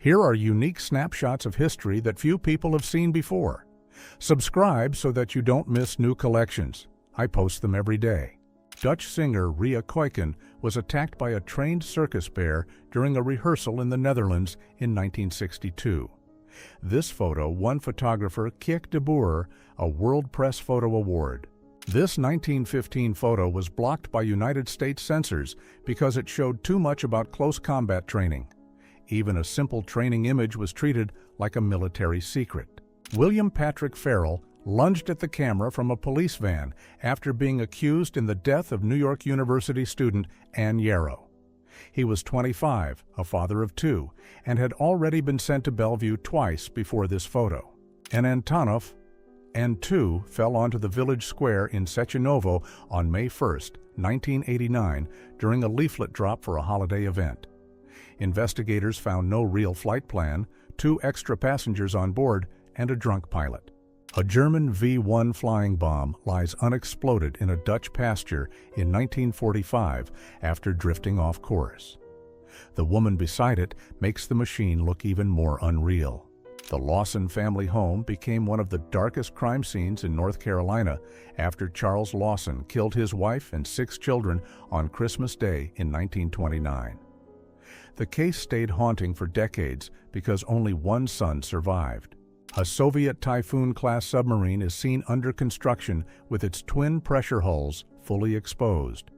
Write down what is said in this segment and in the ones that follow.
Here are unique snapshots of history that few people have seen before. Subscribe so that you don't miss new collections. I post them every day. Dutch singer Ria Kuijken was attacked by a trained circus bear during a rehearsal in the Netherlands in 1962. This photo won photographer Kik de Boer a World Press Photo Award. This 1915 photo was blocked by United States censors because it showed too much about close combat training. Even a simple training image was treated like a military secret. William Patrick Farrell lunged at the camera from a police van after being accused in the death of New York University student Ann Yarrow. He was 25, a father of two, and had already been sent to Bellevue twice before this photo. And Antonov and two fell onto the village square in Secenovo on May 1, 1989, during a leaflet drop for a holiday event. Investigators found no real flight plan, 2 extra passengers on board, and a drunk pilot. A German V-1 flying bomb lies unexploded in a Dutch pasture in 1945 after drifting off course. The woman beside it makes the machine look even more unreal. The Lawson family home became one of the darkest crime scenes in North Carolina after Charles Lawson killed his wife and 6 children on Christmas Day in 1929. The case stayed haunting for decades because only one son survived. A Soviet Typhoon-class submarine is seen under construction with its twin pressure hulls fully exposed.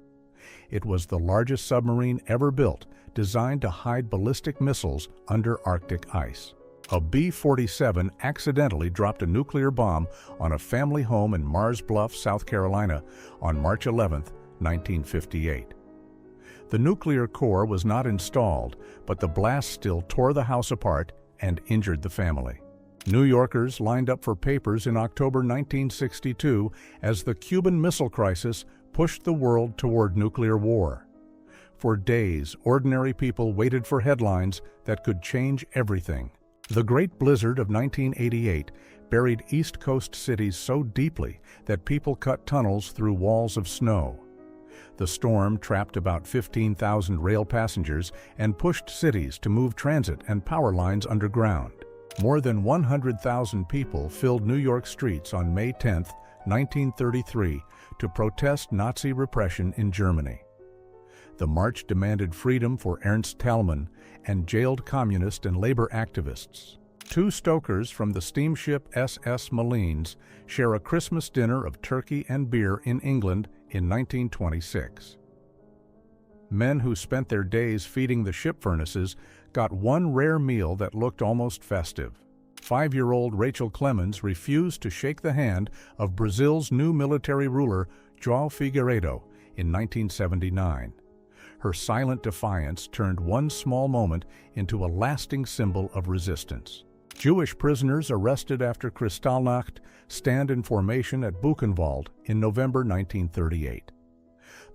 It was the largest submarine ever built, designed to hide ballistic missiles under Arctic ice. A B-47 accidentally dropped a nuclear bomb on a family home in Mars Bluff, South Carolina, on March 11, 1958. The nuclear core was not installed, but the blast still tore the house apart and injured the family. New Yorkers lined up for papers in October 1962 as the Cuban Missile Crisis pushed the world toward nuclear war. For days, ordinary people waited for headlines that could change everything. The Great Blizzard of 1988 buried East Coast cities so deeply that people cut tunnels through walls of snow. The storm trapped about 15,000 rail passengers and pushed cities to move transit and power lines underground. More than 100,000 people filled New York streets on May 10, 1933, to protest Nazi repression in Germany. The march demanded freedom for Ernst Thälmann and jailed communist and labor activists. 2 stokers from the steamship SS Malines share a Christmas dinner of turkey and beer in England in 1926. Men who spent their days feeding the ship furnaces got one rare meal that looked almost festive. 5-year-old Rachel Clemens refused to shake the hand of Brazil's new military ruler, João Figueiredo, in 1979. Her silent defiance turned one small moment into a lasting symbol of resistance. Jewish prisoners arrested after Kristallnacht stand in formation at Buchenwald in November 1938.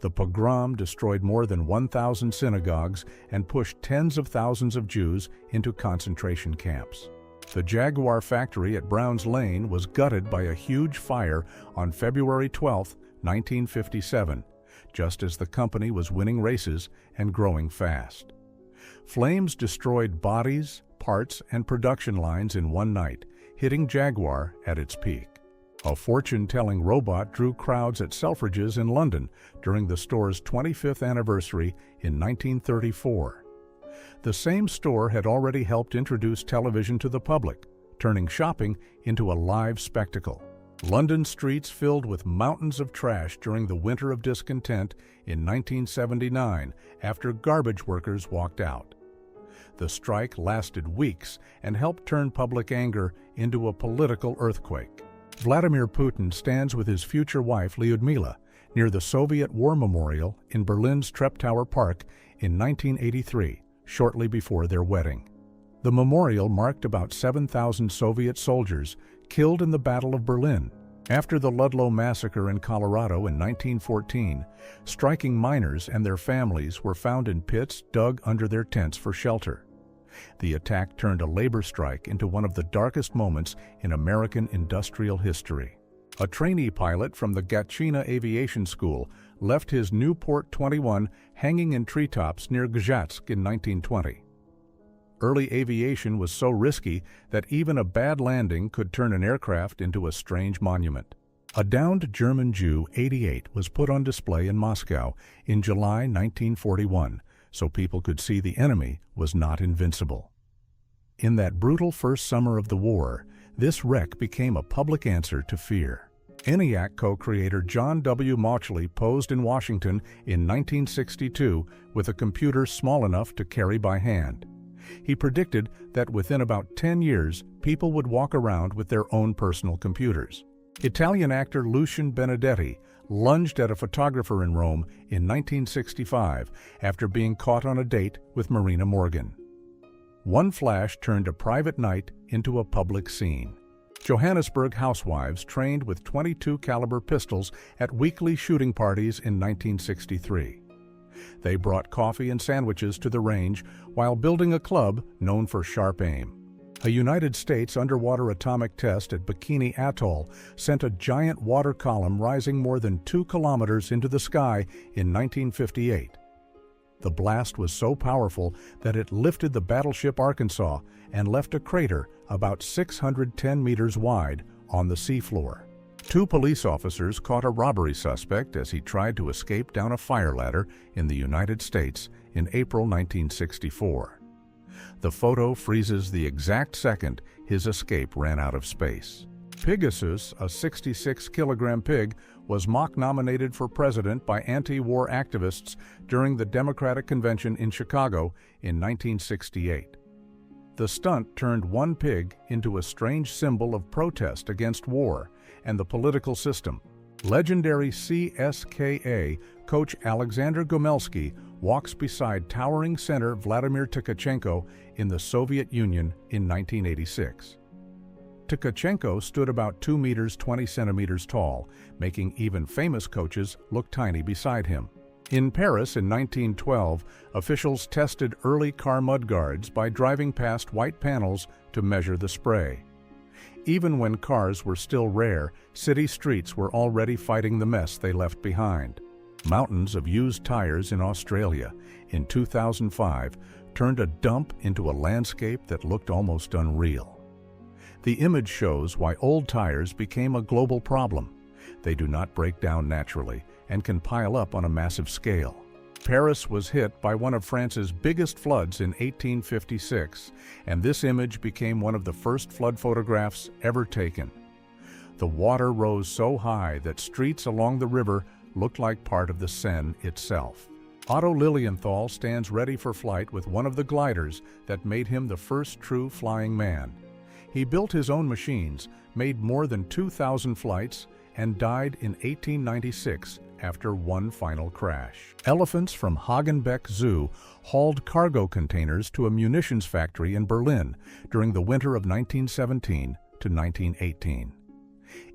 The pogrom destroyed more than 1,000 synagogues and pushed tens of thousands of Jews into concentration camps. The Jaguar factory at Browns Lane was gutted by a huge fire on February 12, 1957, just as the company was winning races and growing fast. Flames destroyed bodies, parts, and production lines in one night, hitting Jaguar at its peak. A fortune-telling robot drew crowds at Selfridges in London during the store's 25th anniversary in 1934. The same store had already helped introduce television to the public, turning shopping into a live spectacle. London streets filled with mountains of trash during the Winter of Discontent in 1979 after garbage workers walked out. The strike lasted weeks and helped turn public anger into a political earthquake. Vladimir Putin stands with his future wife Lyudmila near the Soviet War Memorial in Berlin's Treptower Park in 1983, shortly before their wedding. The memorial marked about 7,000 Soviet soldiers killed in the Battle of Berlin. After the Ludlow Massacre in Colorado in 1914, striking miners and their families were found in pits dug under their tents for shelter. The attack turned a labor strike into one of the darkest moments in American industrial history. A trainee pilot from the Gatchina Aviation School left his Newport 21 hanging in treetops near Gzhatsk in 1920. Early aviation was so risky that even a bad landing could turn an aircraft into a strange monument. A downed German Ju-88 was put on display in Moscow in July 1941, so people could see the enemy was not invincible. In that brutal first summer of the war, this wreck became a public answer to fear. ENIAC co-creator John W. Mauchly posed in Washington in 1962 with a computer small enough to carry by hand. He predicted that within about 10 years, people would walk around with their own personal computers. Italian actor Lucian Benedetti lunged at a photographer in Rome in 1965 after being caught on a date with Marina Morgan. One flash turned a private night into a public scene. Johannesburg housewives trained with .22 caliber pistols at weekly shooting parties in 1963. They brought coffee and sandwiches to the range while building a club known for sharp aim. A United States underwater atomic test at Bikini Atoll sent a giant water column rising more than 2 kilometers into the sky in 1958. The blast was so powerful that it lifted the battleship Arkansas and left a crater about 610 meters wide on the seafloor. 2 police officers caught a robbery suspect as he tried to escape down a fire ladder in the United States in April 1964. The photo freezes the exact second his escape ran out of space. Pegasus, a 66-kilogram pig, was mock-nominated for president by anti-war activists during the Democratic Convention in Chicago in 1968. The stunt turned one pig into a strange symbol of protest against war and the political system. Legendary CSKA coach Alexander Gomelsky walks beside towering center Vladimir Tkachenko in the Soviet Union in 1986. Tkachenko stood about 2 meters 20 centimeters tall, making even famous coaches look tiny beside him. In Paris in 1912, officials tested early car mudguards by driving past white panels to measure the spray. Even when cars were still rare, city streets were already fighting the mess they left behind. Mountains of used tires in Australia in 2005 turned a dump into a landscape that looked almost unreal. The image shows why old tires became a global problem. They do not break down naturally and can pile up on a massive scale. Paris was hit by one of France's biggest floods in 1856, and this image became one of the first flood photographs ever taken. The water rose so high that streets along the river looked like part of the Seine itself. Otto Lilienthal stands ready for flight with one of the gliders that made him the first true flying man. He built his own machines, made more than 2,000 flights, and died in 1896 after one final crash. Elephants from Hagenbeck Zoo hauled cargo containers to a munitions factory in Berlin during the winter of 1917 to 1918.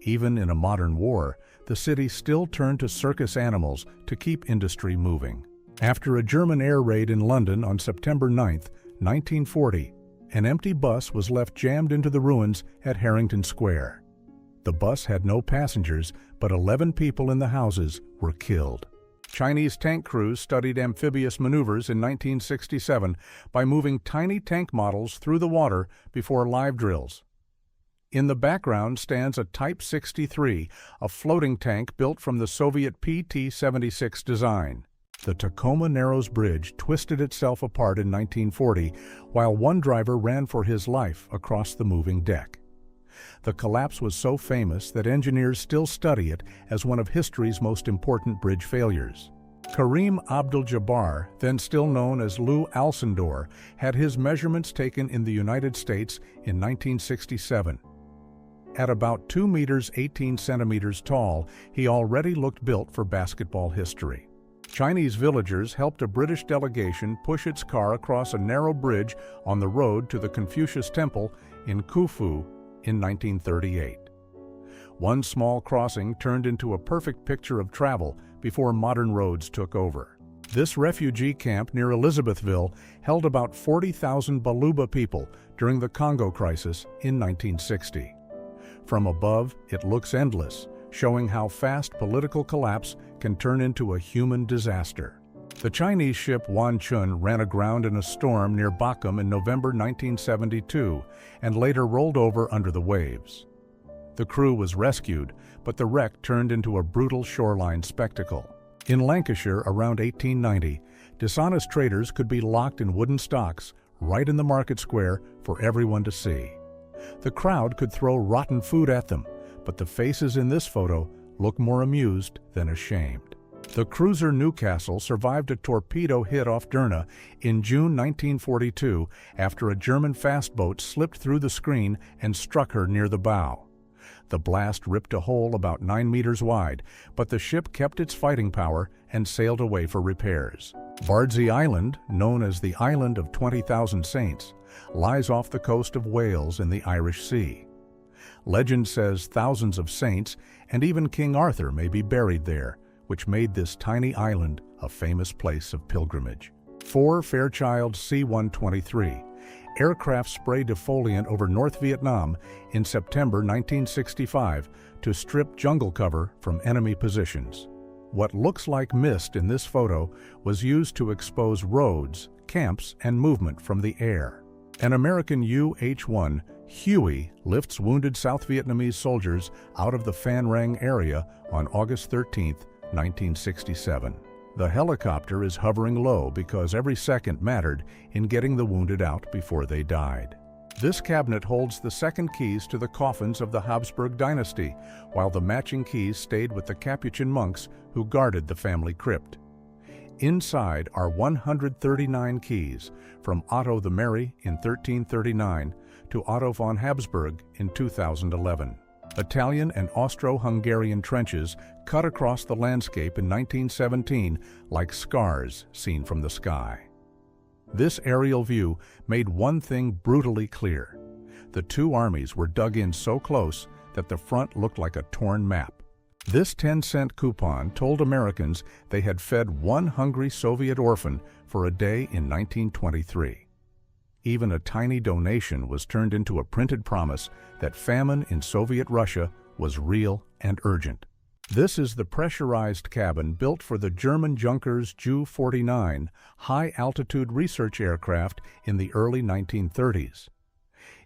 Even in a modern war, the city still turned to circus animals to keep industry moving. After a German air raid in London on September 9, 1940, an empty bus was left jammed into the ruins at Harrington Square. The bus had no passengers, but 11 people in the houses were killed. Chinese tank crews studied amphibious maneuvers in 1967 by moving tiny tank models through the water before live drills. In the background stands a Type 63, a floating tank built from the Soviet PT-76 design. The Tacoma Narrows Bridge twisted itself apart in 1940, while one driver ran for his life across the moving deck. The collapse was so famous that engineers still study it as one of history's most important bridge failures. Kareem Abdul-Jabbar, then still known as Lou Alcindor, had his measurements taken in the United States in 1967. At about 2 meters 18 centimeters tall, he already looked built for basketball history. Chinese villagers helped a British delegation push its car across a narrow bridge on the road to the Confucius Temple in Khufu in 1938. One small crossing turned into a perfect picture of travel before modern roads took over. This refugee camp near Elizabethville held about 40,000 Baluba people during the Congo crisis in 1960. From above, it looks endless, showing how fast political collapse can turn into a human disaster. The Chinese ship Wanchun ran aground in a storm near Bakum in November 1972 and later rolled over under the waves. The crew was rescued, but the wreck turned into a brutal shoreline spectacle. In Lancashire around 1890, dishonest traders could be locked in wooden stocks right in the market square for everyone to see. The crowd could throw rotten food at them, but the faces in this photo look more amused than ashamed. The cruiser Newcastle survived a torpedo hit off Derna in June 1942 after a German fast boat slipped through the screen and struck her near the bow. The blast ripped a hole about 9 meters wide, but the ship kept its fighting power and sailed away for repairs. Bardsey Island, known as the Island of 20,000 Saints, lies off the coast of Wales in the Irish Sea. Legend says thousands of saints and even King Arthur may be buried there, which made this tiny island a famous place of pilgrimage. 4 Fairchild C-123 aircraft sprayed defoliant over North Vietnam in September 1965 to strip jungle cover from enemy positions. What looks like mist in this photo was used to expose roads, camps, and movement from the air. An American UH-1 Huey lifts wounded South Vietnamese soldiers out of the Phan Rang area on August 13, 1967. The helicopter is hovering low because every second mattered in getting the wounded out before they died. This cabinet holds the second keys to the coffins of the Habsburg dynasty, while the matching keys stayed with the Capuchin monks who guarded the family crypt. Inside are 139 keys, from Otto the Merry in 1339 to Otto von Habsburg in 2011. Italian and Austro-Hungarian trenches cut across the landscape in 1917 like scars seen from the sky. This aerial view made one thing brutally clear. The two armies were dug in so close that the front looked like a torn map. This 10-cent coupon told Americans they had fed one hungry Soviet orphan for a day in 1923. Even a tiny donation was turned into a printed promise that famine in Soviet Russia was real and urgent. This is the pressurized cabin built for the German Junkers Ju-49 high-altitude research aircraft in the early 1930s.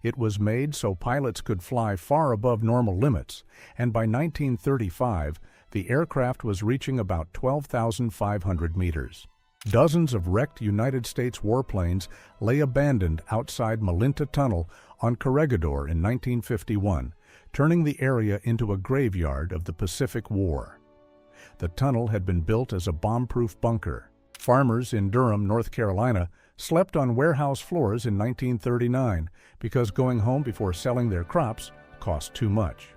It was made so pilots could fly far above normal limits, and by 1935, the aircraft was reaching about 12,500 meters. Dozens of wrecked United States warplanes lay abandoned outside Malinta Tunnel on Corregidor in 1951, turning the area into a graveyard of the Pacific War. The tunnel had been built as a bomb-proof bunker. Farmers in Durham, North Carolina, slept on warehouse floors in 1939 because going home before selling their crops cost too much.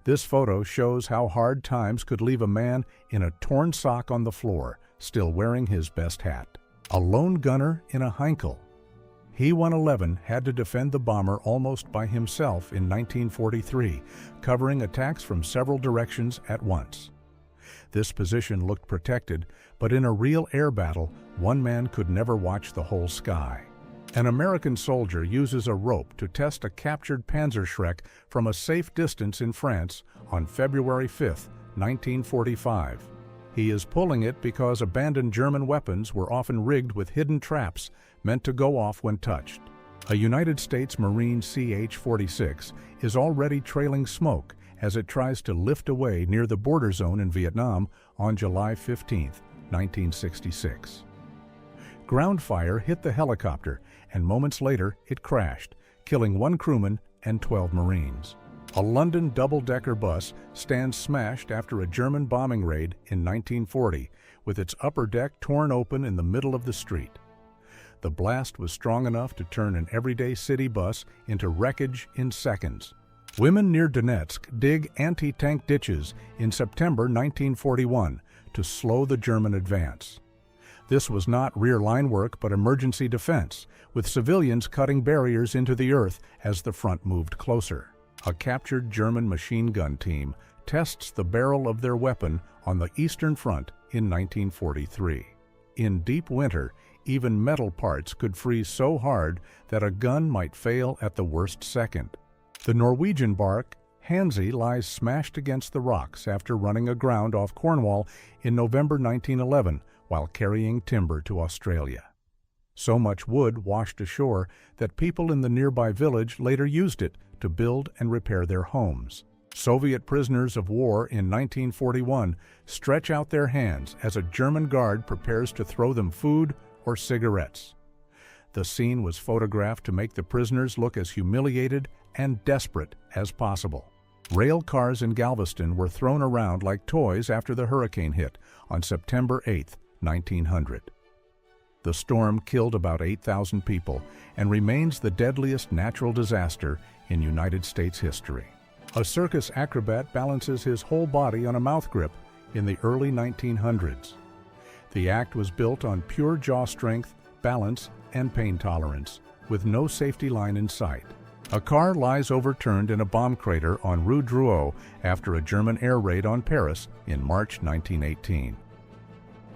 This photo shows how hard times could leave a man in a torn sock on the floor, still wearing his best hat. A lone gunner in a Heinkel. He-111 had to defend the bomber almost by himself in 1943, covering attacks from several directions at once. This position looked protected, but in a real air battle, one man could never watch the whole sky. An American soldier uses a rope to test a captured Panzerschreck from a safe distance in France on February 5, 1945. He is pulling it because abandoned German weapons were often rigged with hidden traps meant to go off when touched. A United States Marine CH-46 is already trailing smoke as it tries to lift away near the border zone in Vietnam on July 15, 1966. Ground fire hit the helicopter, and moments later it crashed, killing 1 crewman and 12 Marines. A London double-decker bus stands smashed after a German bombing raid in 1940, with its upper deck torn open in the middle of the street. The blast was strong enough to turn an everyday city bus into wreckage in seconds. Women near Donetsk dig anti-tank ditches in September 1941 to slow the German advance. This was not rear line work but emergency defense, with civilians cutting barriers into the earth as the front moved closer. A captured German machine gun team tests the barrel of their weapon on the Eastern Front in 1943. In deep winter, even metal parts could freeze so hard that a gun might fail at the worst second. The Norwegian bark Hansi lies smashed against the rocks after running aground off Cornwall in November 1911 while carrying timber to Australia. So much wood washed ashore that people in the nearby village later used it to build and repair their homes. Soviet prisoners of war in 1941 stretch out their hands as a German guard prepares to throw them food or cigarettes. The scene was photographed to make the prisoners look as humiliated and desperate as possible. Rail cars in Galveston were thrown around like toys after the hurricane hit on September 8, 1900. The storm killed about 8,000 people and remains the deadliest natural disaster in United States history. A circus acrobat balances his whole body on a mouth grip in the early 1900s. The act was built on pure jaw strength, balance, and pain tolerance, with no safety line in sight. A car lies overturned in a bomb crater on Rue Drouot after a German air raid on Paris in March 1918.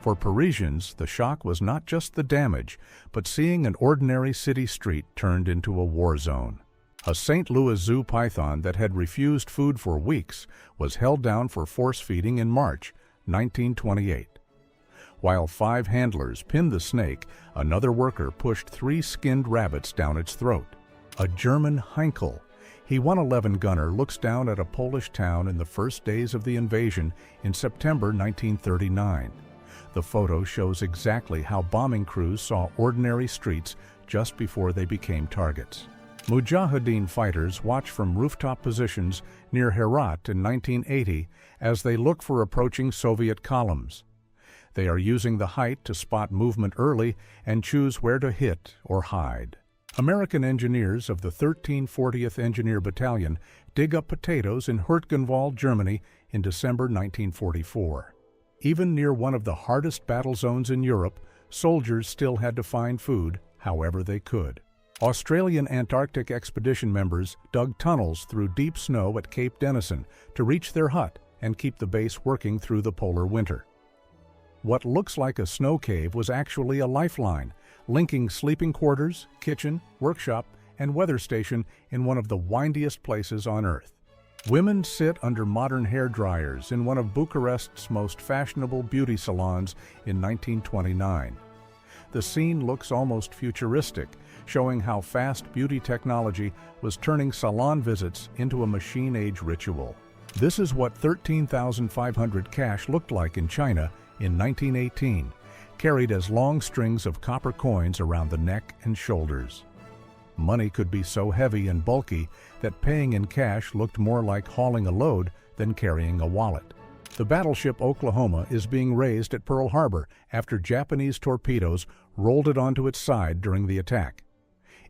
For Parisians, the shock was not just the damage, but seeing an ordinary city street turned into a war zone. A St. Louis zoo python that had refused food for weeks was held down for force feeding in March 1928. While 5 handlers pinned the snake, another worker pushed 3 skinned rabbits down its throat. A German Heinkel, He-111 gunner, looks down at a Polish town in the first days of the invasion in September 1939. The photo shows exactly how bombing crews saw ordinary streets just before they became targets. Mujahideen fighters watch from rooftop positions near Herat in 1980 as they look for approaching Soviet columns. They are using the height to spot movement early and choose where to hit or hide. American engineers of the 1340th Engineer Battalion dig up potatoes in Hurtgenwald, Germany in December 1944. Even near one of the hardest battle zones in Europe, soldiers still had to find food however they could. Australian Antarctic expedition members dug tunnels through deep snow at Cape Denison to reach their hut and keep the base working through the polar winter. What looks like a snow cave was actually a lifeline, linking sleeping quarters, kitchen, workshop, and weather station in one of the windiest places on Earth. Women sit under modern hair dryers in one of Bucharest's most fashionable beauty salons in 1929. The scene looks almost futuristic, showing how fast beauty technology was turning salon visits into a machine-age ritual. This is what 13,500 cash looked like in China in 1918, carried as long strings of copper coins around the neck and shoulders. Money could be so heavy and bulky that paying in cash looked more like hauling a load than carrying a wallet. The battleship Oklahoma is being raised at Pearl Harbor after Japanese torpedoes rolled it onto its side during the attack.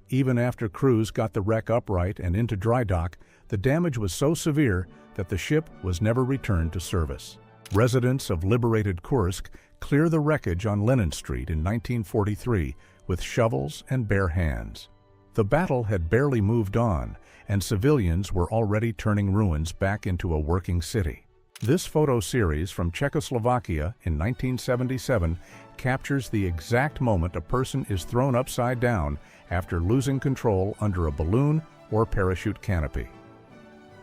Even after crews got the wreck upright and into dry dock, the damage was so severe that the ship was never returned to service. Residents of liberated Kursk clear the wreckage on Lennon Street in 1943 with shovels and bare hands. The battle had barely moved on, and civilians were already turning ruins back into a working city. This photo series from Czechoslovakia in 1977 captures the exact moment a person is thrown upside down after losing control under a balloon or parachute canopy.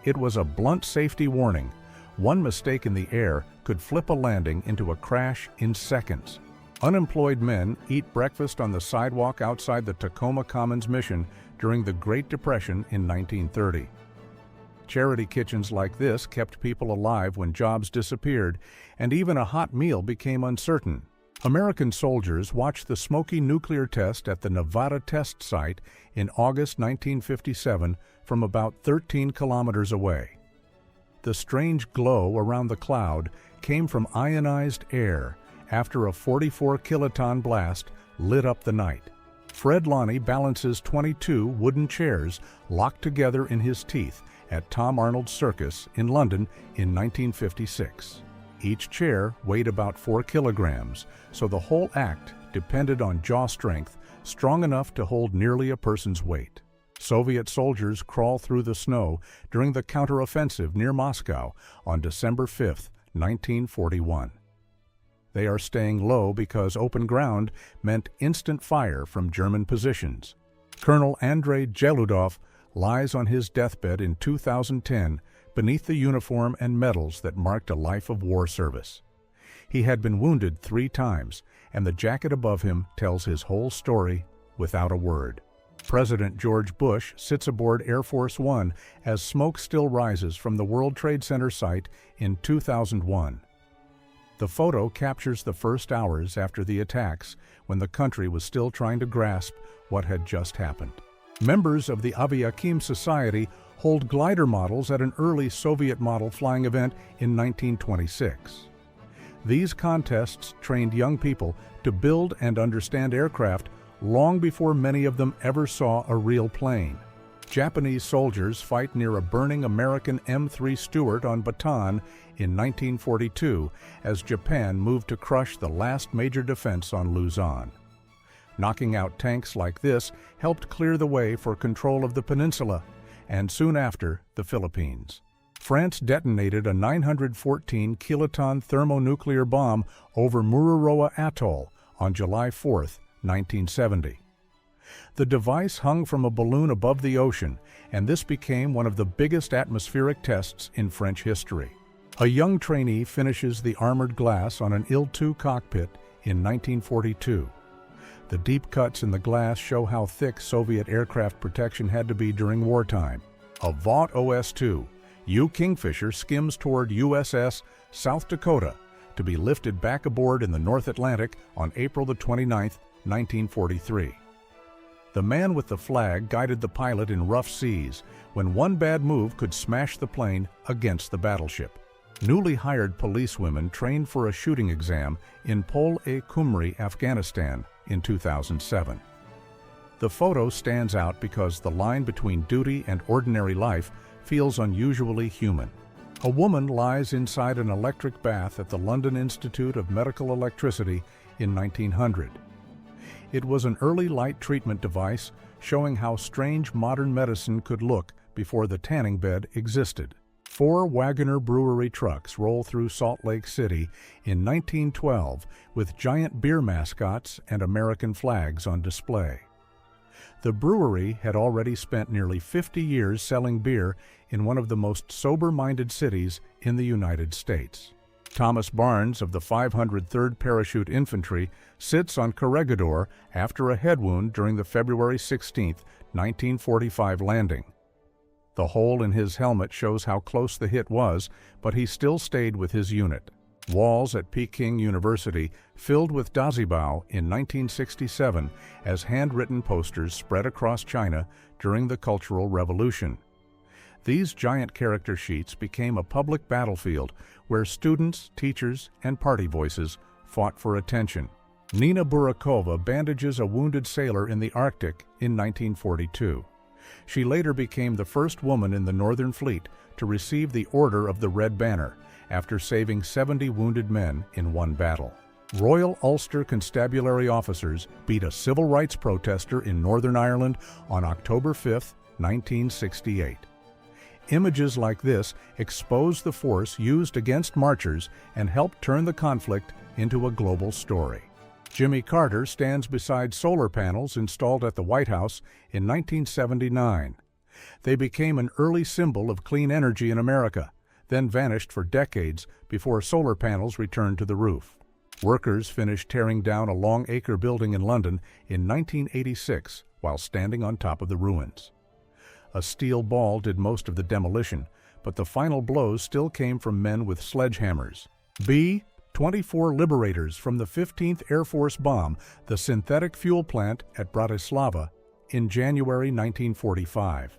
It was a blunt safety warning. One mistake in the air could flip a landing into a crash in seconds. Unemployed men eat breakfast on the sidewalk outside the Tacoma Commons Mission during the Great Depression in 1930. Charity kitchens like this kept people alive when jobs disappeared, and even a hot meal became uncertain. American soldiers watched the smoky nuclear test at the Nevada test site in August 1957 from about 13 kilometers away. The strange glow around the cloud came from ionized air after a 44-kiloton blast lit up the night. Fred Lonnie balances 22 wooden chairs locked together in his teeth at Tom Arnold's Circus in London in 1956. Each chair weighed about 4 kilograms, so the whole act depended on jaw strength strong enough to hold nearly a person's weight. Soviet soldiers crawl through the snow during the counteroffensive near Moscow on December 5, 1941. They are staying low because open ground meant instant fire from German positions. Colonel Andrei Jeludov lies on his deathbed in 2010 beneath the uniform and medals that marked a life of war service. He had been wounded 3 times, and the jacket above him tells his whole story without a word. President George Bush sits aboard Air Force One as smoke still rises from the World Trade Center site in 2001. The photo captures the first hours after the attacks, when the country was still trying to grasp what had just happened. Members of the Aviakim Society hold glider models at an early Soviet model flying event in 1926. These contests trained young people to build and understand aircraft long before many of them ever saw a real plane. Japanese soldiers fight near a burning American M3 Stuart on Bataan in 1942 as Japan moved to crush the last major defense on Luzon. Knocking out tanks like this helped clear the way for control of the peninsula, and soon after, the Philippines. France detonated a 914 kiloton thermonuclear bomb over Mururoa Atoll on July 4, 1970. The device hung from a balloon above the ocean, and this became one of the biggest atmospheric tests in French history. A young trainee finishes the armored glass on an Il-2 cockpit in 1942. The deep cuts in the glass show how thick Soviet aircraft protection had to be during wartime. A Vought OS-2, U Kingfisher skims toward USS South Dakota to be lifted back aboard in the North Atlantic on April 29, 1943. The man with the flag guided the pilot in rough seas when one bad move could smash the plane against the battleship. Newly hired policewomen trained for a shooting exam in Pul-e-Khumri, Afghanistan in 2007. The photo stands out because the line between duty and ordinary life feels unusually human. A woman lies inside an electric bath at the London Institute of Medical Electricity in 1900. It was an early light treatment device showing how strange modern medicine could look before the tanning bed existed. 4 Wagoner brewery trucks roll through Salt Lake City in 1912 with giant beer mascots and American flags on display. The brewery had already spent nearly 50 years selling beer in one of the most sober-minded cities in the United States. Thomas Barnes of the 503rd Parachute Infantry sits on Corregidor after a head wound during the February 16, 1945 landing. The hole in his helmet shows how close the hit was, but he still stayed with his unit. Walls at Peking University filled with Dazibao in 1967 as handwritten posters spread across China during the Cultural Revolution. These giant character sheets became a public battlefield where students, teachers, and party voices fought for attention. Nina Burakova bandages a wounded sailor in the Arctic in 1942. She later became the first woman in the Northern Fleet to receive the Order of the Red Banner after saving 70 wounded men in one battle. Royal Ulster Constabulary officers beat a civil rights protester in Northern Ireland on October 5, 1968. Images like this expose the force used against marchers and help turn the conflict into a global story. Jimmy Carter stands beside solar panels installed at the White House in 1979. They became an early symbol of clean energy in America, then vanished for decades before solar panels returned to the roof. Workers finished tearing down a long-acre building in London in 1986 while standing on top of the ruins. A steel ball did most of the demolition, but the final blows still came from men with sledgehammers. B-24 liberators from the 15th Air Force bomb the synthetic fuel plant at Bratislava in January 1945.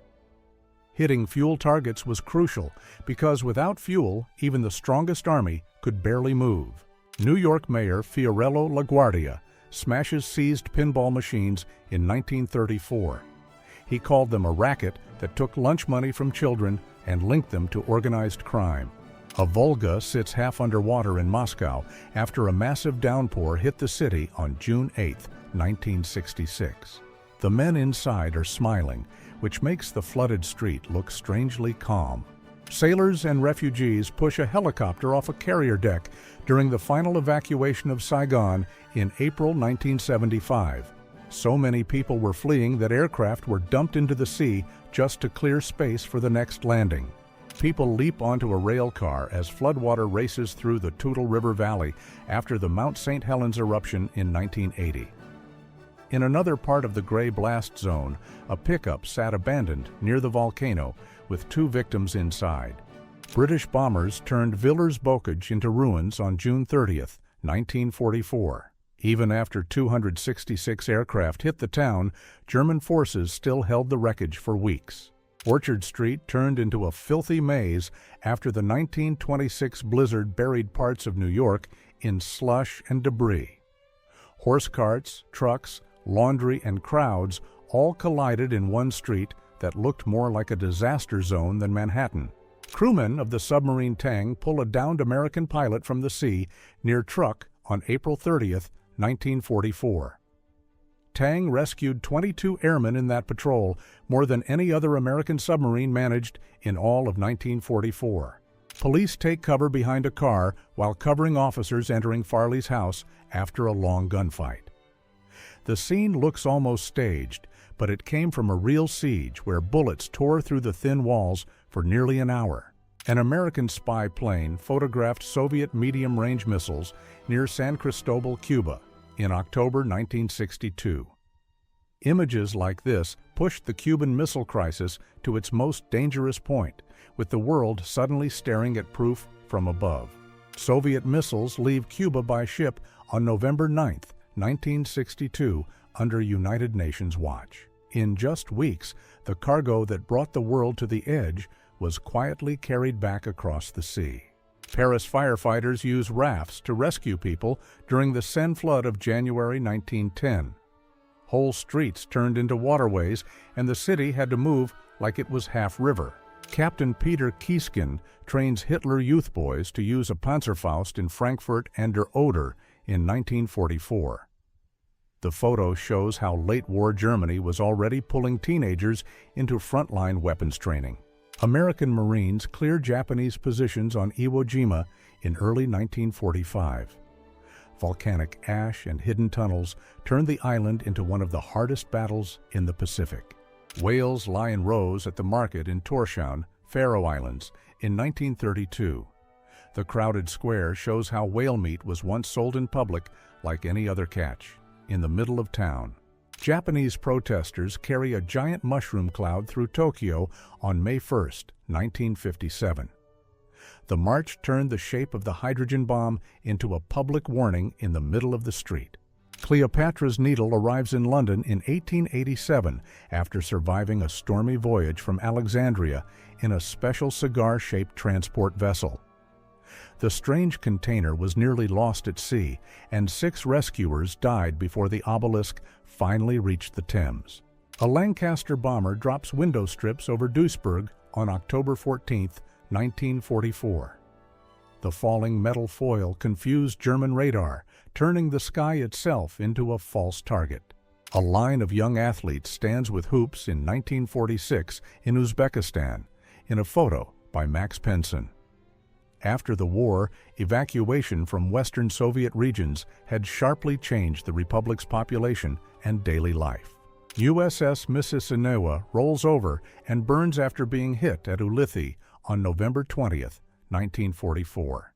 Hitting fuel targets was crucial because without fuel, even the strongest army could barely move. New York Mayor Fiorello LaGuardia smashes seized pinball machines in 1934. He called them a racket that took lunch money from children and linked them to organized crime. A Volga sits half underwater in Moscow after a massive downpour hit the city on June 8, 1966. The men inside are smiling, which makes the flooded street look strangely calm. Sailors and refugees push a helicopter off a carrier deck during the final evacuation of Saigon in April 1975. So many people were fleeing that aircraft were dumped into the sea just to clear space for the next landing. People leap onto a rail car as floodwater races through the Toutle River Valley after the Mount St. Helens eruption in 1980. In another part of the Gray Blast Zone, a pickup sat abandoned near the volcano with 2 victims inside. British bombers turned Villers-Bocage into ruins on June 30, 1944. Even after 266 aircraft hit the town, German forces still held the wreckage for weeks. Orchard Street turned into a filthy maze after the 1926 blizzard buried parts of New York in slush and debris. Horse carts, trucks, laundry, and crowds all collided in one street that looked more like a disaster zone than Manhattan. Crewmen of the submarine Tang pull a downed American pilot from the sea near Truk on April 30, 1944. Tang rescued 22 airmen in that patrol, more than any other American submarine managed in all of 1944. Police take cover behind a car while covering officers entering Farley's house after a long gunfight. The scene looks almost staged, but it came from a real siege where bullets tore through the thin walls for nearly an hour. An American spy plane photographed Soviet medium-range missiles near San Cristobal, Cuba, in October 1962. Images like this pushed the Cuban Missile Crisis to its most dangerous point, with the world suddenly staring at proof from above. Soviet missiles leave Cuba by ship on November 9, 1962, under United Nations watch. In just weeks, the cargo that brought the world to the edge was quietly carried back across the sea. Paris firefighters used rafts to rescue people during the Seine flood of January 1910. Whole streets turned into waterways, and the city had to move like it was half river. Captain Peter Kieskin trains Hitler youth boys to use a Panzerfaust in Frankfurt an der Oder in 1944. The photo shows how late-war Germany was already pulling teenagers into frontline weapons training. American Marines cleared Japanese positions on Iwo Jima in early 1945. Volcanic ash and hidden tunnels turned the island into one of the hardest battles in the Pacific. Whales lie in rows at the market in Tórshavn, Faroe Islands, in 1932. The crowded square shows how whale meat was once sold in public like any other catch, in the middle of town. Japanese protesters carry a giant mushroom cloud through Tokyo on May 1, 1957. The march turned the shape of the hydrogen bomb into a public warning in the middle of the street. Cleopatra's Needle arrives in London in 1887 after surviving a stormy voyage from Alexandria in a special cigar-shaped transport vessel. The strange container was nearly lost at sea, and 6 rescuers died before the obelisk finally reached the Thames. A Lancaster bomber drops window strips over Duisburg on October 14, 1944. The falling metal foil confused German radar, turning the sky itself into a false target. A line of young athletes stands with hoops in 1946 in Uzbekistan, in a photo by Max Penson. After the war, evacuation from Western Soviet regions had sharply changed the Republic's population and daily life. USS Mississauga rolls over and burns after being hit at Ulithi on November 20, 1944.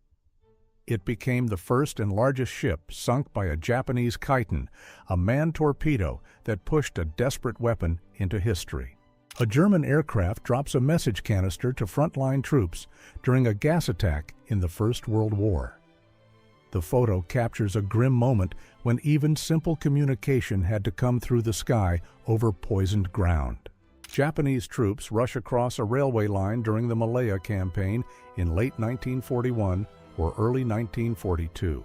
It became the first and largest ship sunk by a Japanese chiton, a manned torpedo that pushed a desperate weapon into history. A German aircraft drops a message canister to frontline troops during a gas attack in the First World War. The photo captures a grim moment when even simple communication had to come through the sky over poisoned ground. Japanese troops rush across a railway line during the Malaya Campaign in late 1941 or early 1942.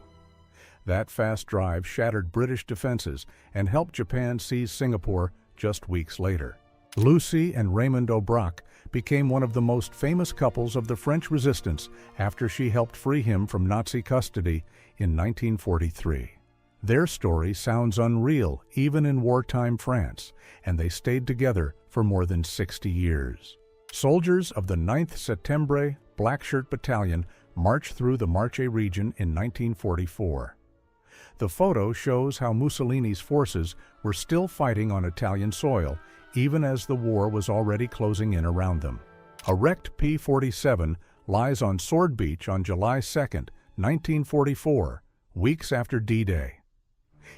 That fast drive shattered British defenses and helped Japan seize Singapore just weeks later. Lucy and Raymond Aubrac became one of the most famous couples of the French Resistance after she helped free him from Nazi custody in 1943. Their story sounds unreal even in wartime France, and they stayed together for more than 60 years. Soldiers of the 9th Settembre Blackshirt Battalion marched through the Marche region in 1944. The photo shows how Mussolini's forces were still fighting on Italian soil, even as the war was already closing in around them. A wrecked P-47 lies on Sword Beach on July 2, 1944, weeks after D-Day.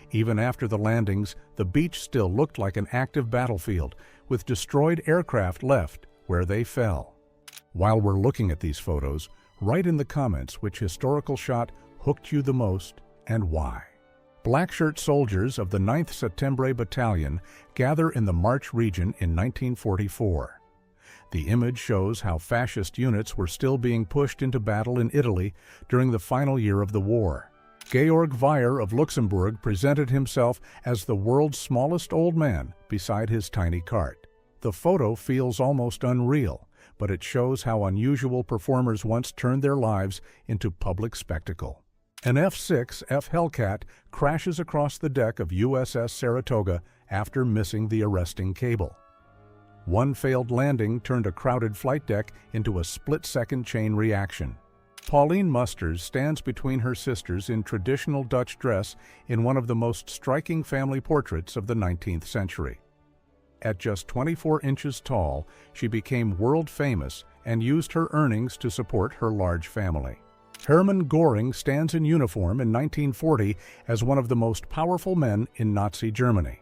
Even after the landings, the beach still looked like an active battlefield, with destroyed aircraft left where they fell. While we're looking at these photos, write in the comments which historical shot hooked you the most and why. Blackshirt soldiers of the 9th Settembre Battalion gather in the March region in 1944. The image shows how fascist units were still being pushed into battle in Italy during the final year of the war. Georg Weyer of Luxembourg presented himself as the world's smallest old man beside his tiny cart. The photo feels almost unreal, but it shows how unusual performers once turned their lives into public spectacle. An F-6F Hellcat crashes across the deck of USS Saratoga after missing the arresting cable. One failed landing turned a crowded flight deck into a split-second chain reaction. Pauline Musters stands between her sisters in traditional Dutch dress in one of the most striking family portraits of the 19th century. At just 24 inches tall, she became world famous and used her earnings to support her large family. Hermann Göring stands in uniform in 1940 as one of the most powerful men in Nazi Germany.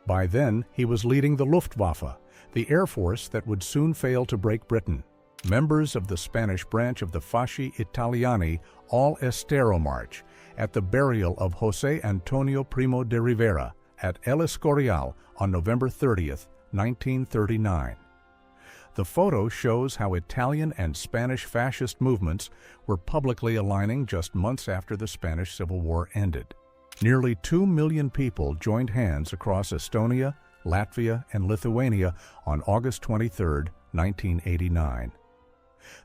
By then, he was leading the Luftwaffe, the air force that would soon fail to break Britain. Members of the Spanish branch of the Fasci Italiani all Estero march at the burial of José Antonio Primo de Rivera at El Escorial on November 30, 1939. The photo shows how Italian and Spanish fascist movements were publicly aligning just months after the Spanish Civil War ended. Nearly 2 million people joined hands across Estonia, Latvia, and Lithuania on August 23, 1989.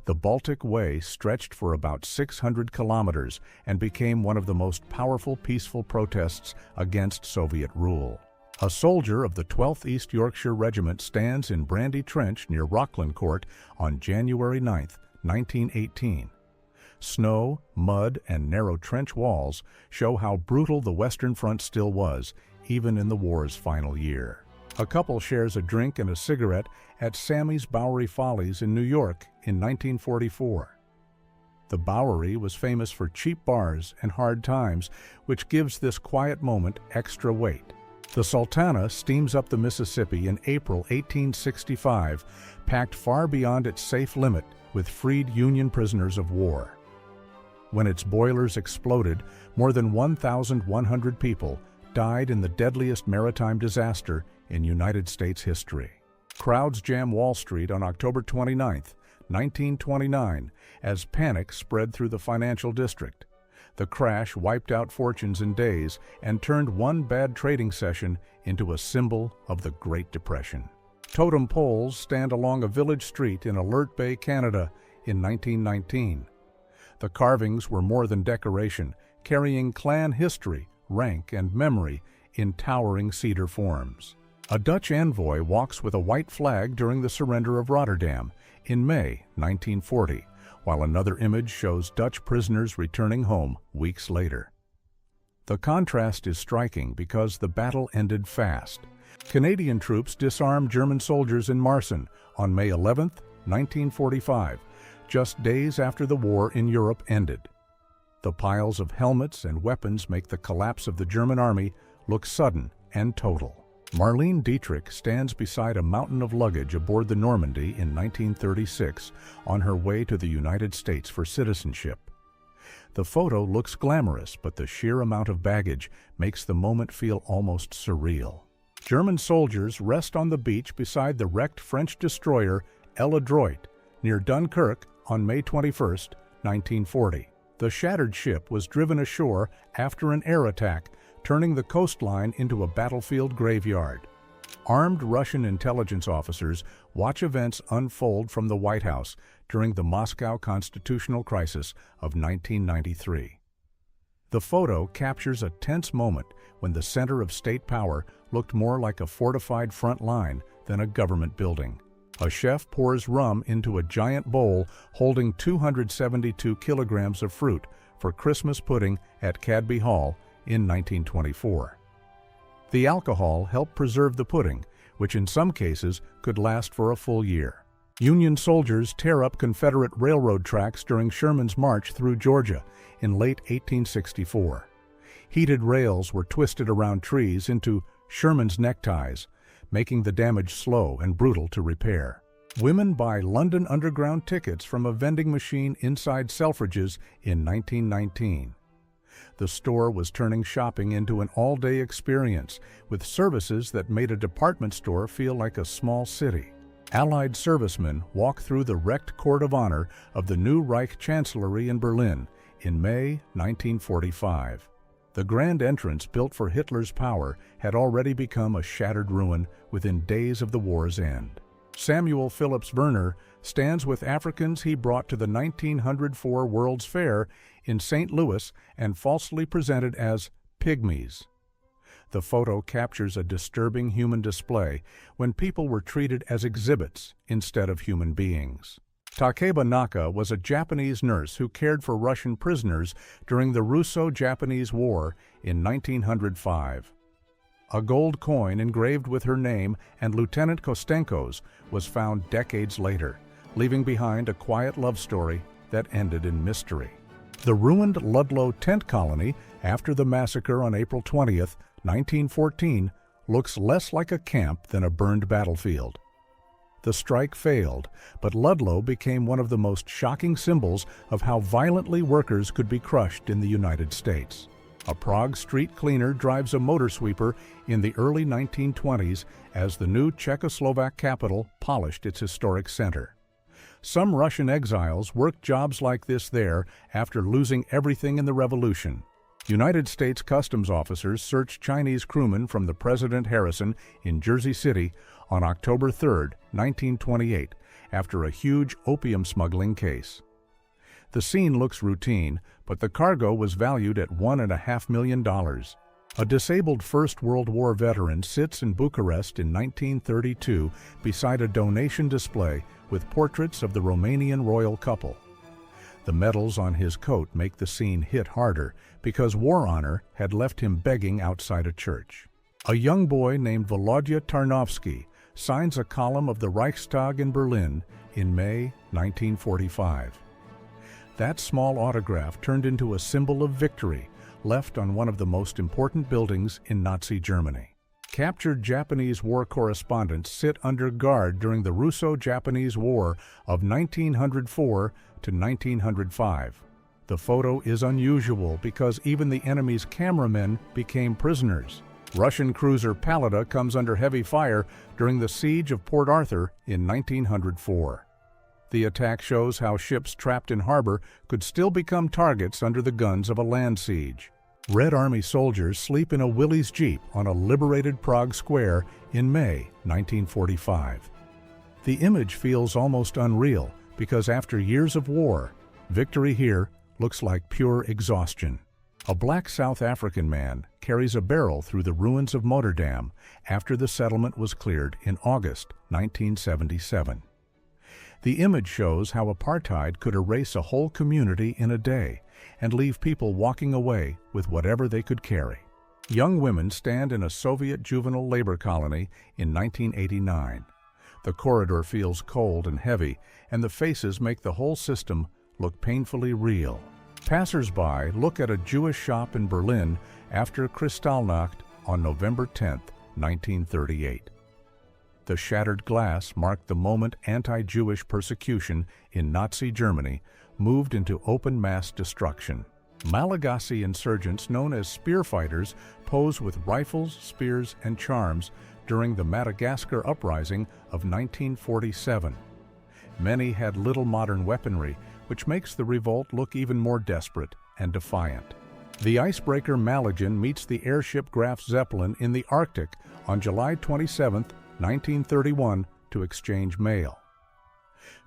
The Baltic Way stretched for about 600 kilometers and became one of the most powerful peaceful protests against Soviet rule. A soldier of the 12th East Yorkshire Regiment stands in Brandy Trench near Rockland Court on January 9, 1918. Snow, mud, and narrow trench walls show how brutal the Western Front still was, even in the war's final year. A couple shares a drink and a cigarette at Sammy's Bowery Follies in New York in 1944. The Bowery was famous for cheap bars and hard times, which gives this quiet moment extra weight. The Sultana steams up the Mississippi in April 1865, packed far beyond its safe limit with freed Union prisoners of war. When its boilers exploded, more than 1,100 people died in the deadliest maritime disaster in United States history. Crowds jam Wall Street on October 29, 1929, as panic spread through the financial district. The crash wiped out fortunes in days and turned one bad trading session into a symbol of the Great Depression. Totem poles stand along a village street in Alert Bay, Canada in 1919. The carvings were more than decoration, carrying clan history, rank, and memory in towering cedar forms. A Dutch envoy walks with a white flag during the surrender of Rotterdam in May 1940, while another image shows Dutch prisoners returning home weeks later. The contrast is striking because the battle ended fast. Canadian troops disarmed German soldiers in Marsan on May 11, 1945, just days after the war in Europe ended. The piles of helmets and weapons make the collapse of the German army look sudden and total. Marlene Dietrich stands beside a mountain of luggage aboard the Normandy in 1936 on her way to the United States for citizenship. The photo looks glamorous, but the sheer amount of baggage makes the moment feel almost surreal. German soldiers rest on the beach beside the wrecked French destroyer El Adroit near Dunkirk on May 21, 1940. The shattered ship was driven ashore after an air attack, turning the coastline into a battlefield graveyard. Armed Russian intelligence officers watch events unfold from the White House during the Moscow constitutional crisis of 1993. The photo captures a tense moment when the center of state power looked more like a fortified front line than a government building. A chef pours rum into a giant bowl holding 272 kilograms of fruit for Christmas pudding at Cadby Hall in 1924. The alcohol helped preserve the pudding, which in some cases could last for a full year. Union soldiers tear up Confederate railroad tracks during Sherman's march through Georgia in late 1864. Heated rails were twisted around trees into Sherman's neckties, making the damage slow and brutal to repair. Women buy London Underground tickets from a vending machine inside Selfridges in 1919. The store was turning shopping into an all-day experience, with services that made a department store feel like a small city. Allied servicemen walk through the wrecked Court of Honor of the new Reich Chancellery in Berlin in May 1945. The grand entrance built for Hitler's power had already become a shattered ruin within days of the war's end. Samuel Phillips Werner stands with Africans he brought to the 1904 World's Fair in St. Louis and falsely presented as pygmies. The photo captures a disturbing human display when people were treated as exhibits instead of human beings. Takeba Naka was a Japanese nurse who cared for Russian prisoners during the Russo-Japanese War in 1905. A gold coin engraved with her name and Lieutenant Kostenko's was found decades later, leaving behind a quiet love story that ended in mystery. The ruined Ludlow tent colony after the massacre on April 20th, 1914, looks less like a camp than a burned battlefield. The strike failed, but Ludlow became one of the most shocking symbols of how violently workers could be crushed in the United States. A Prague street cleaner drives a motor sweeper in the early 1920s as the new Czechoslovak capital polished its historic center. Some Russian exiles worked jobs like this there after losing everything in the revolution. United States Customs officers searched Chinese crewmen from the President Harrison in Jersey City on October 3, 1928, after a huge opium smuggling case. The scene looks routine, but the cargo was valued at $1.5 million. A disabled First World War veteran sits in Bucharest in 1932 beside a donation display with portraits of the Romanian royal couple. The medals on his coat make the scene hit harder because war honor had left him begging outside a church. A young boy named Volodya Tarnovsky signs a column of the Reichstag in Berlin in May 1945. That small autograph turned into a symbol of victory, left on one of the most important buildings in Nazi Germany. Captured Japanese war correspondents sit under guard during the Russo-Japanese War of 1904 to 1905. The photo is unusual because even the enemy's cameramen became prisoners. Russian cruiser Pallada comes under heavy fire during the siege of Port Arthur in 1904. The attack shows how ships trapped in harbor could still become targets under the guns of a land siege. Red Army soldiers sleep in a Willys Jeep on a liberated Prague Square in May 1945. The image feels almost unreal because after years of war, victory here looks like pure exhaustion. A black South African man carries a barrel through the ruins of Motterdam after the settlement was cleared in August 1977. The image shows how apartheid could erase a whole community in a day and leave people walking away with whatever they could carry. Young women stand in a Soviet juvenile labor colony in 1989. The corridor feels cold and heavy, and the faces make the whole system look painfully real. Passers-by look at a Jewish shop in Berlin after Kristallnacht on November 10, 1938. The shattered glass marked the moment anti-Jewish persecution in Nazi Germany moved into open mass destruction. Malagasy insurgents known as spear fighters pose with rifles, spears, and charms during the Madagascar uprising of 1947. Many had little modern weaponry, which makes the revolt look even more desperate and defiant. The icebreaker Malagan meets the airship Graf Zeppelin in the Arctic on July 27, 1931, to exchange mail.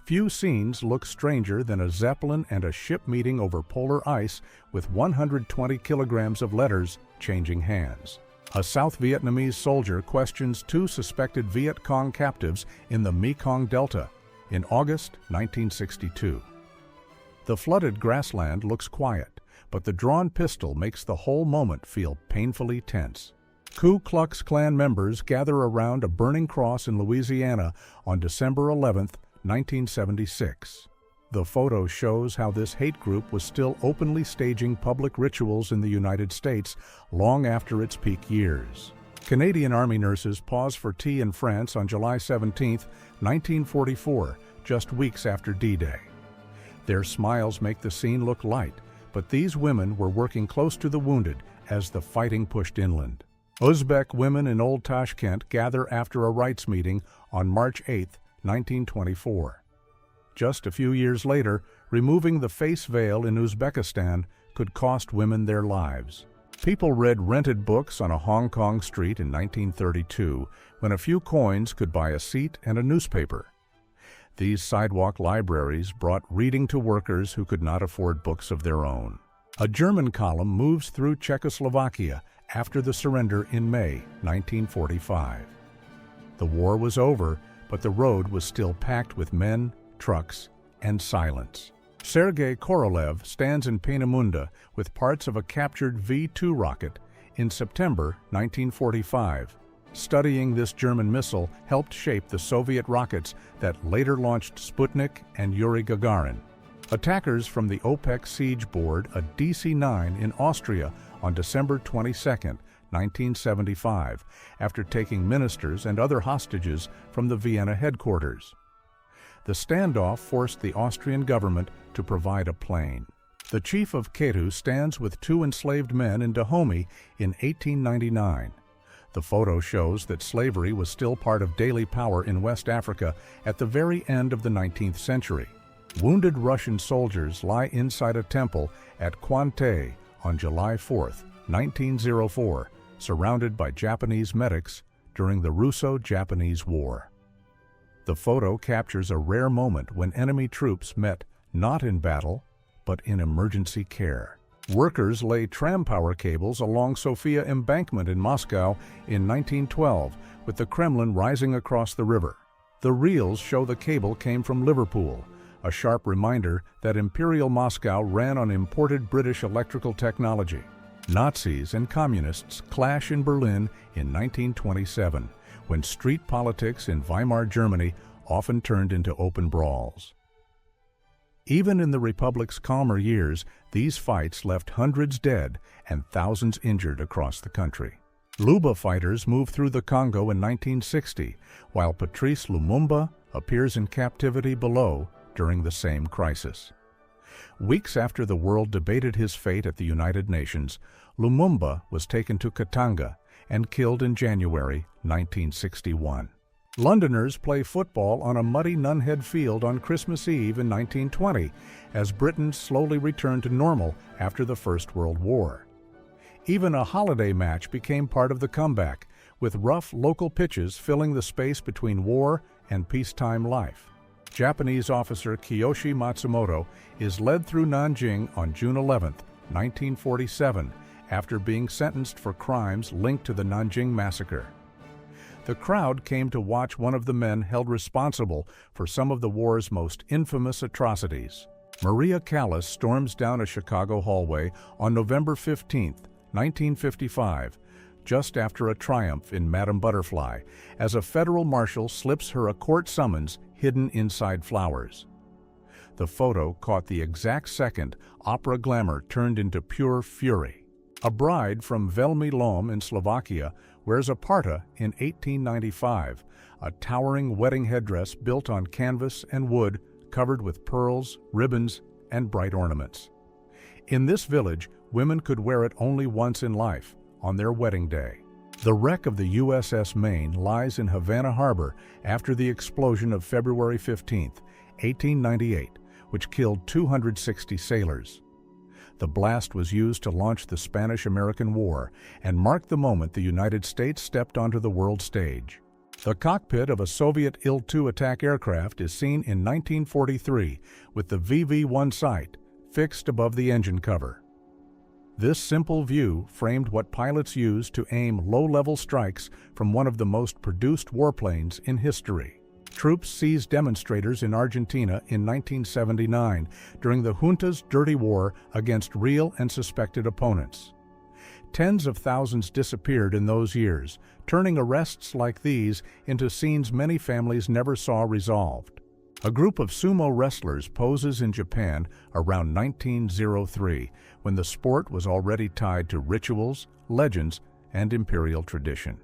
Few scenes look stranger than a Zeppelin and a ship meeting over polar ice with 120 kilograms of letters changing hands. A South Vietnamese soldier questions two suspected Viet Cong captives in the Mekong Delta in August 1962. The flooded grassland looks quiet, but the drawn pistol makes the whole moment feel painfully tense. Ku Klux Klan members gather around a burning cross in Louisiana on December 11, 1976. The photo shows how this hate group was still openly staging public rituals in the United States long after its peak years. Canadian Army nurses pause for tea in France on July 17, 1944, just weeks after D-Day. Their smiles make the scene look light, but these women were working close to the wounded as the fighting pushed inland. Uzbek women in Old Tashkent gather after a rights meeting on March 8, 1924. Just a few years later, removing the face veil in Uzbekistan could cost women their lives. People read rented books on a Hong Kong street in 1932 when a few coins could buy a seat and a newspaper. These sidewalk libraries brought reading to workers who could not afford books of their own. A German column moves through Czechoslovakia after the surrender in May 1945. The war was over, but the road was still packed with men, trucks, and silence. Sergei Korolev stands in Peenemünde with parts of a captured V-2 rocket in September 1945. Studying this German missile helped shape the Soviet rockets that later launched Sputnik and Yuri Gagarin. Attackers from the OPEC siege board a DC-9 in Austria on December 22, 1975, after taking ministers and other hostages from the Vienna headquarters. The standoff forced the Austrian government to provide a plane. The chief of Ketu stands with two enslaved men in Dahomey in 1899. The photo shows that slavery was still part of daily power in West Africa at the very end of the 19th century. Wounded Russian soldiers lie inside a temple at Kwantai on July 4, 1904, surrounded by Japanese medics during the Russo-Japanese War. The photo captures a rare moment when enemy troops met not in battle, but in emergency care. Workers lay tram power cables along Sofia Embankment in Moscow in 1912, with the Kremlin rising across the river. The reels show the cable came from Liverpool, a sharp reminder that Imperial Moscow ran on imported British electrical technology. Nazis and communists clash in Berlin in 1927, when street politics in Weimar Germany often turned into open brawls. Even in the Republic's calmer years, these fights left hundreds dead and thousands injured across the country. Luba fighters moved through the Congo in 1960, while Patrice Lumumba appears in captivity below during the same crisis. Weeks after the world debated his fate at the United Nations, Lumumba was taken to Katanga and killed in January 1961. Londoners play football on a muddy Nunhead field on Christmas Eve in 1920, as Britain slowly returned to normal after the First World War. Even a holiday match became part of the comeback, with rough local pitches filling the space between war and peacetime life. Japanese officer Kiyoshi Matsumoto is led through Nanjing on June 11, 1947, after being sentenced for crimes linked to the Nanjing massacre. The crowd came to watch one of the men held responsible for some of the war's most infamous atrocities. Maria Callas storms down a Chicago hallway on November 15, 1955, just after a triumph in Madame Butterfly, as a federal marshal slips her a court summons hidden inside flowers. The photo caught the exact second opera glamour turned into pure fury. A bride from Velmi Lom in Slovakia wears a parta in 1895, a towering wedding headdress built on canvas and wood covered with pearls, ribbons, and bright ornaments. In this village, women could wear it only once in life, on their wedding day. The wreck of the USS Maine lies in Havana Harbor after the explosion of February 15, 1898, which killed 260 sailors. The blast was used to launch the Spanish-American War and marked the moment the United States stepped onto the world stage. The cockpit of a Soviet Il-2 attack aircraft is seen in 1943 with the VV-1 sight fixed above the engine cover. This simple view framed what pilots used to aim low-level strikes from one of the most produced warplanes in history. Troops seized demonstrators in Argentina in 1979 during the junta's dirty war against real and suspected opponents. Tens of thousands disappeared in those years, turning arrests like these into scenes many families never saw resolved. A group of sumo wrestlers poses in Japan around 1903, when the sport was already tied to rituals, legends, and imperial tradition.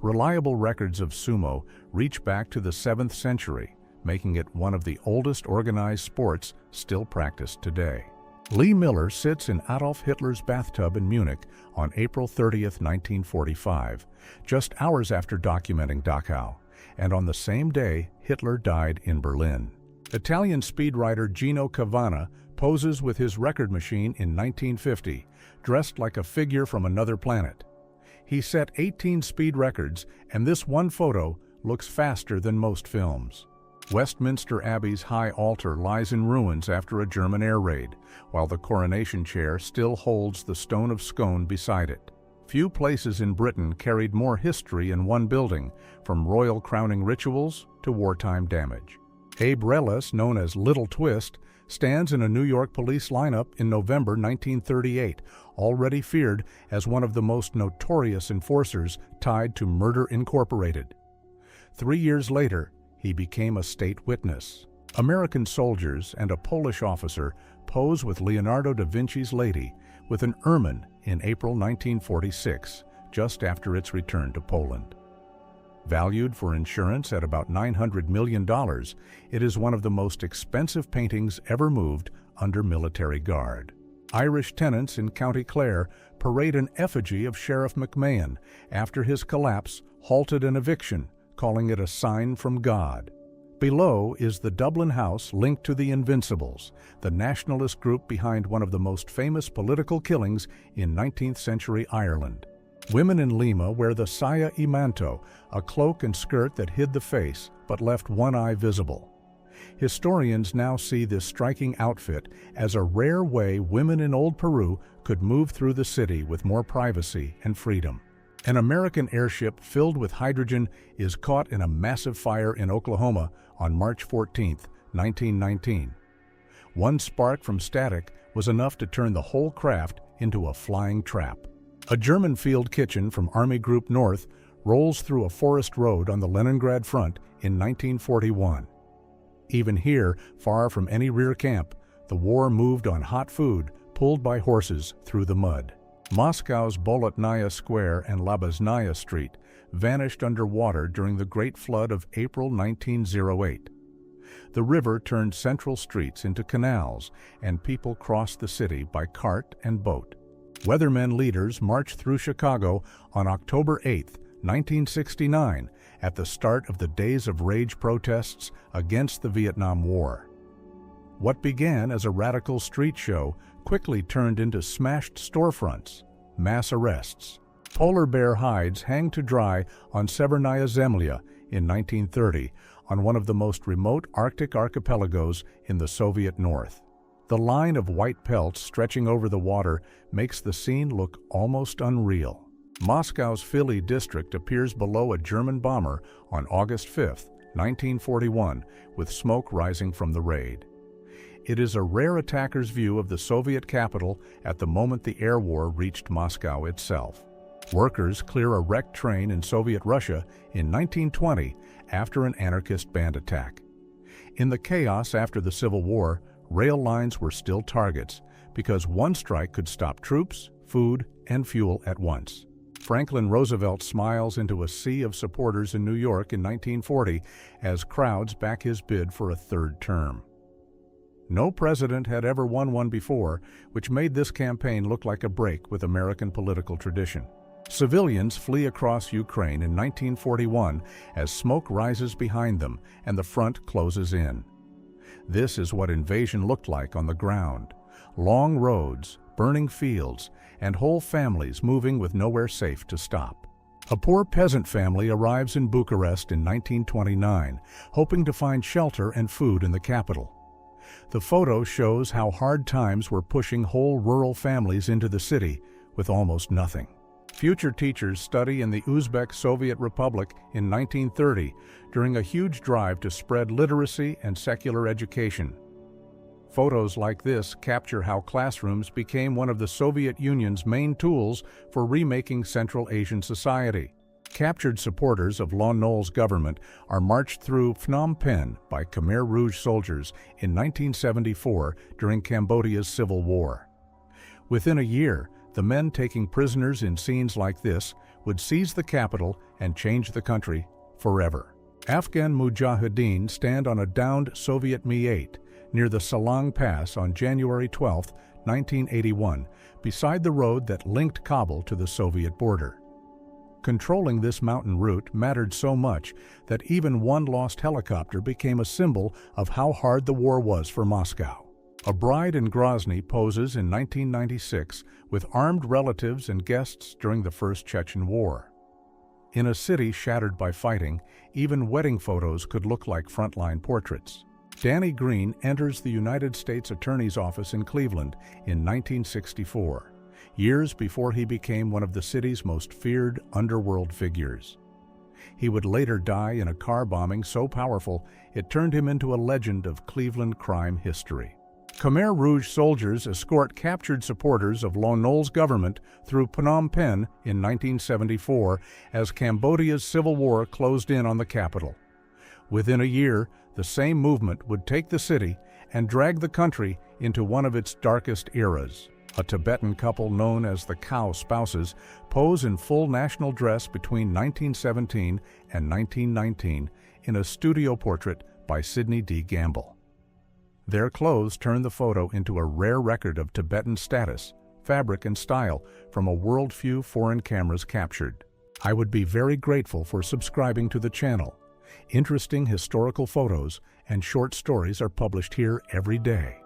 Reliable records of sumo reach back to the 7th century, making it one of the oldest organized sports still practiced today. Lee Miller sits in Adolf Hitler's bathtub in Munich on April 30, 1945, just hours after documenting Dachau, and on the same day Hitler died in Berlin. Italian speedwriter Gino Cavana poses with his record machine in 1950, dressed like a figure from another planet. He set 18 speed records, and this one photo looks faster than most films. Westminster Abbey's high altar lies in ruins after a German air raid, while the coronation chair still holds the stone of Scone beside it. Few places in Britain carried more history in one building, from royal crowning rituals to wartime damage. Abe Reles, known as Little Twist, stands in a New York police lineup in November 1938, already feared as one of the most notorious enforcers tied to Murder Incorporated. 3 years later, he became a state witness. American soldiers and a Polish officer pose with Leonardo da Vinci's Lady with an ermine in April 1946, just after its return to Poland. Valued for insurance at about $900 million, it is one of the most expensive paintings ever moved under military guard. Irish tenants in County Clare parade an effigy of Sheriff McMahon after his collapse halted an eviction, calling it a sign from God. Below is the Dublin House linked to the Invincibles, the nationalist group behind one of the most famous political killings in 19th century Ireland. Women in Lima wear the saya y manto, a cloak and skirt that hid the face but left one eye visible. Historians now see this striking outfit as a rare way women in Old Peru could move through the city with more privacy and freedom. An American airship filled with hydrogen is caught in a massive fire in Oklahoma on March 14, 1919. One spark from static was enough to turn the whole craft into a flying trap. A German field kitchen from Army Group North rolls through a forest road on the Leningrad front in 1941. Even here, far from any rear camp, the war moved on hot food pulled by horses through the mud. Moscow's Bolotnaya Square and Labaznaya Street vanished underwater during the Great Flood of April 1908. The river turned central streets into canals, and people crossed the city by cart and boat. Weathermen leaders marched through Chicago on October 8, 1969, at the start of the Days of Rage protests against the Vietnam War. What began as a radical street show quickly turned into smashed storefronts, mass arrests. Polar bear hides hang to dry on Severnaya Zemlya in 1930, on one of the most remote Arctic archipelagos in the Soviet North. The line of white pelts stretching over the water makes the scene look almost unreal. Moscow's Philly district appears below a German bomber on August 5, 1941, with smoke rising from the raid. It is a rare attacker's view of the Soviet capital at the moment the air war reached Moscow itself. Workers clear a wrecked train in Soviet Russia in 1920 after an anarchist band attack. In the chaos after the Civil War, rail lines were still targets because one strike could stop troops, food, and fuel at once. Franklin Roosevelt smiles into a sea of supporters in New York in 1940 as crowds back his bid for a third term. No president had ever won one before, which made this campaign look like a break with American political tradition. Civilians flee across Ukraine in 1941 as smoke rises behind them and the front closes in. This is what invasion looked like on the ground: long roads, burning fields, and whole families moving with nowhere safe to stop. A poor peasant family arrives in Bucharest in 1929, hoping to find shelter and food in the capital. The photo shows how hard times were pushing whole rural families into the city with almost nothing. Future teachers study in the Uzbek Soviet Republic in 1930 during a huge drive to spread literacy and secular education. Photos like this capture how classrooms became one of the Soviet Union's main tools for remaking Central Asian society. Captured supporters of Lon Nol's government are marched through Phnom Penh by Khmer Rouge soldiers in 1974 during Cambodia's civil war. Within a year, the men taking prisoners in scenes like this would seize the capital and change the country forever. Afghan Mujahideen stand on a downed Soviet Mi-8 near the Salang Pass on January 12, 1981, beside the road that linked Kabul to the Soviet border. Controlling this mountain route mattered so much that even one lost helicopter became a symbol of how hard the war was for Moscow. A bride in Grozny poses in 1996 with armed relatives and guests during the First Chechen War. In a city shattered by fighting, even wedding photos could look like frontline portraits. Danny Green enters the United States Attorney's Office in Cleveland in 1964, years before he became one of the city's most feared underworld figures. He would later die in a car bombing so powerful it turned him into a legend of Cleveland crime history. Khmer Rouge soldiers escort captured supporters of Lon Nol's government through Phnom Penh in 1974 as Cambodia's civil war closed in on the capital. Within a year, the same movement would take the city and drag the country into one of its darkest eras. A Tibetan couple known as the Cow Spouses pose in full national dress between 1917 and 1919 in a studio portrait by Sidney D. Gamble. Their clothes turn the photo into a rare record of Tibetan status, fabric, and style from a world few foreign cameras captured. I would be very grateful for subscribing to the channel. Interesting historical photos and short stories are published here every day.